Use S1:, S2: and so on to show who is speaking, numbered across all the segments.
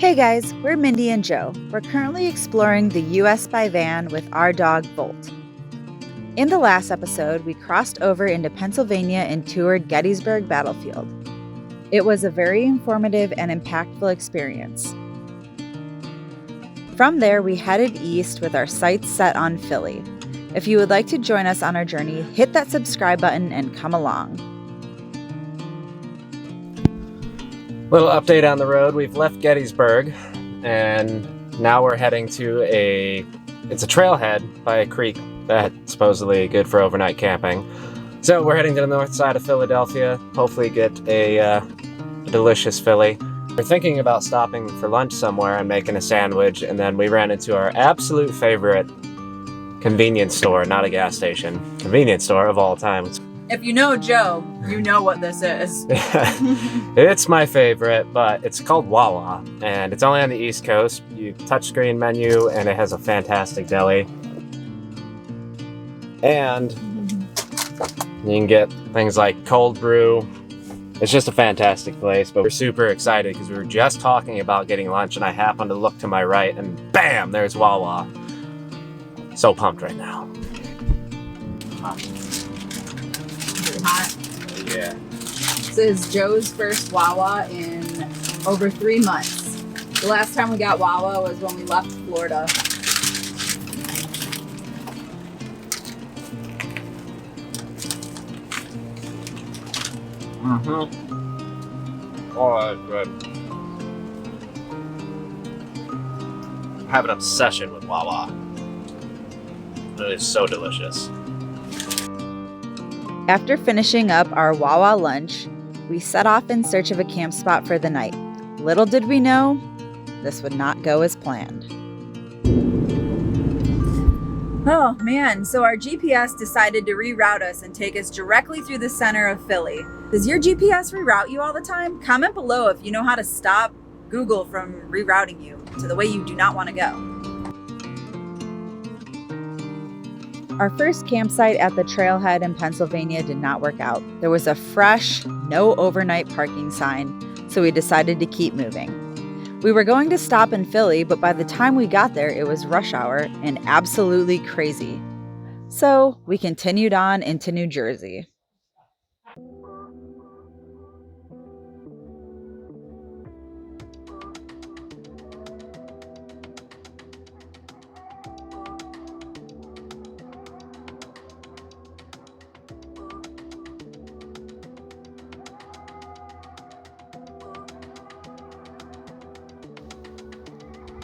S1: Hey guys, we're Mindy and Joe. We're currently exploring the US by van with our dog Bolt. In the last episode, we crossed over into Pennsylvania and toured Gettysburg Battlefield. It was a very informative and impactful experience. From there, we headed east with our sights set on Philly. If you would like to join us on our journey, hit that subscribe button and come along.
S2: Little update on the road. We've left Gettysburg and now we're heading to it's a trailhead by a creek that's supposedly good for overnight camping. So we're heading to the north side of Philadelphia, hopefully get a delicious Philly. We're thinking about stopping for lunch somewhere and making a sandwich, and then we ran into our absolute favorite convenience store, not a gas station, convenience store of all time.
S1: If you know Joe, you know what this is.
S2: It's my favorite, but it's called Wawa, and it's only on the East Coast. You touchscreen menu, and it has a fantastic deli. And you can get things like cold brew. It's just a fantastic place, but we're super excited because we were just talking about getting lunch, and I happened to look to my right, and bam, there's Wawa. So pumped right now.
S1: Hot.
S2: Yeah.
S1: This is Joe's first Wawa in over 3 months. The last time we got Wawa was when we left Florida.
S2: Oh, that's good. I have an obsession with Wawa. It is so delicious.
S1: After finishing up our Wawa lunch, we set off in search of a camp spot for the night. Little did we know, this would not go as planned. Oh man, so our GPS decided to reroute us and take us directly through the center of Philly. Does your GPS reroute you all the time? Comment below if you know how to stop Google from rerouting you to the way you do not want to go. Our first campsite at the trailhead in Pennsylvania did not work out. There was a fresh, no overnight parking sign, so we decided to keep moving. We were going to stop in Philly, but by the time we got there, it was rush hour and absolutely crazy. So we continued on into New Jersey.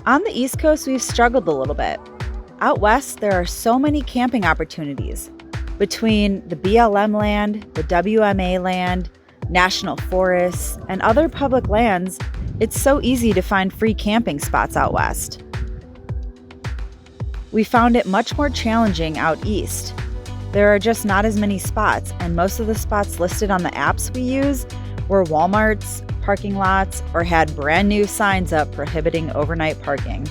S1: On the East Coast, we've struggled a little bit. Out west, there are so many camping opportunities. Between the BLM land, the WMA land, national forests, and other public lands, it's so easy to find free camping spots out west. We found it much more challenging out east. There are just not as many spots, and most of the spots listed on the apps we use were Walmarts, parking lots, or had brand new signs up prohibiting overnight parking.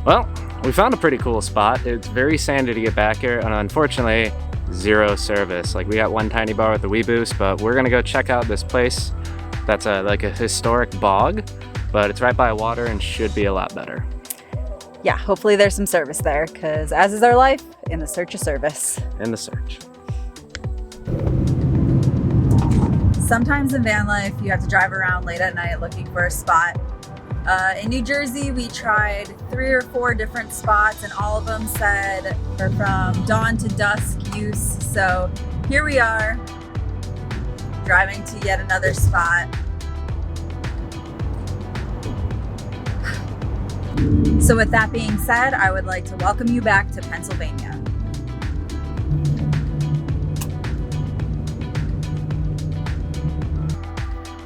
S2: Well, we found a pretty cool spot. It's very sandy to get back here, and unfortunately, zero service. Like, we got one tiny bar with a wee boost, but we're gonna go check out this place that's like a historic bog, but it's right by water and should be a lot better.
S1: Yeah, hopefully there's some service there, because as is our life, in the search of service.
S2: In the search.
S1: Sometimes in van life, you have to drive around late at night looking for a spot. In New Jersey, we tried 3 or 4 different spots, and all of them said they're from dawn to dusk use. So here we are, driving to yet another spot. So with that being said, I would like to welcome you back to Pennsylvania.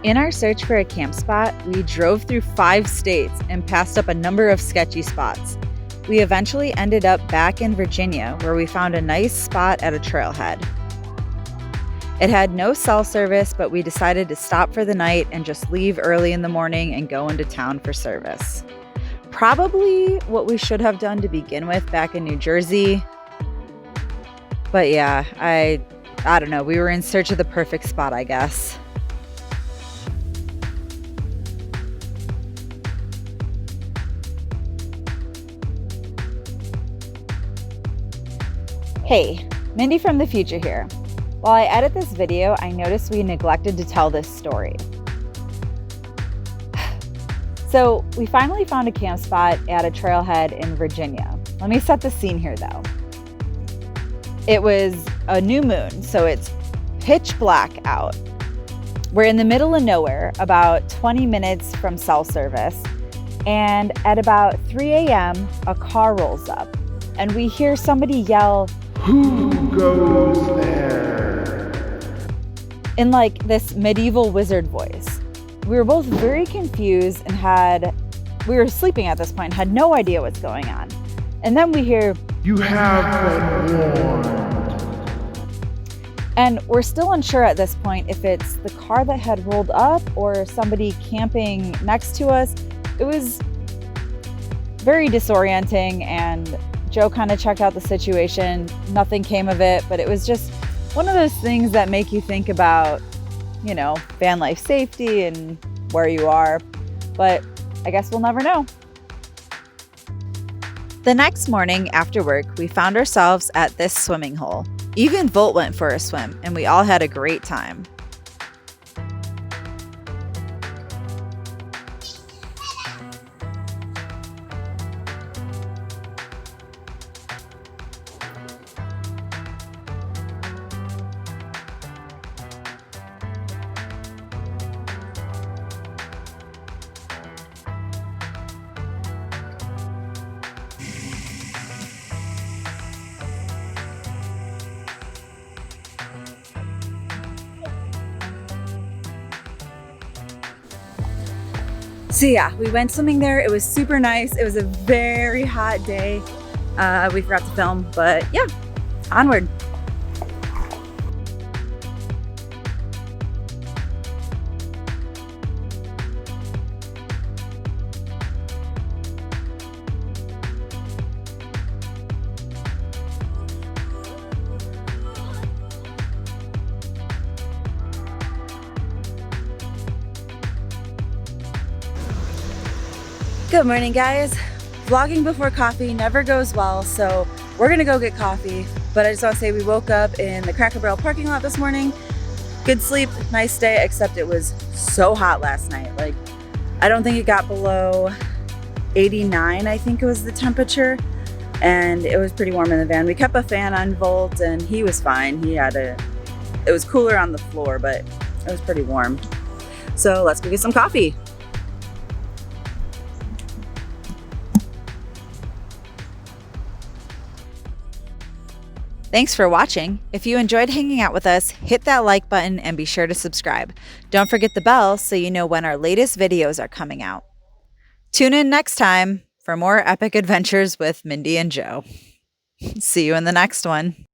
S1: In our search for a camp spot, we drove through 5 states and passed up a number of sketchy spots. We eventually ended up back in Virginia, where we found a nice spot at a trailhead. It had no cell service, but we decided to stop for the night and just leave early in the morning and go into town for service. Probably what we should have done to begin with back in New Jersey, But yeah, I don't know. We were in search of the perfect spot, I guess. Hey, Mindy from the future here. While I edit this video, I noticed we neglected to tell this story. So we finally found a camp spot at a trailhead in Virginia. Let me set the scene here though. It was a new moon, so it's pitch black out. We're in the middle of nowhere, about 20 minutes from cell service. And at about 3 a.m., a car rolls up and we hear somebody yell, "Who goes there?" in like this medieval wizard voice. We were both very confused and we were sleeping at this point, had no idea what's going on. And then we hear, "You have been warned." And we're still unsure at this point if it's the car that had rolled up or somebody camping next to us. It was very disorienting, and Joe kind of checked out the situation. Nothing came of it, but it was just one of those things that make you think about, van life safety and where you are. But I guess we'll never know. The next morning after work, we found ourselves at this swimming hole. Even Volt went for a swim, and we all had a great time. So yeah, we went swimming there. It was super nice. It was a very hot day. We forgot to film, but yeah, onward. Good morning, guys. Vlogging before coffee never goes well, so we're gonna go get coffee. But I just want to say we woke up in the Cracker Barrel parking lot this morning. Good sleep, nice day, except it was so hot last night. Like, I don't think it got below 89, I think it was the temperature. And it was pretty warm in the van. We kept a fan on Volt and he was fine. It was cooler on the floor, but it was pretty warm. So let's go get some coffee. Thanks for watching. If you enjoyed hanging out with us, hit that like button and be sure to subscribe. Don't forget the bell so you know when our latest videos are coming out. Tune in next time for more epic adventures with Mindy and Joe. See you in the next one.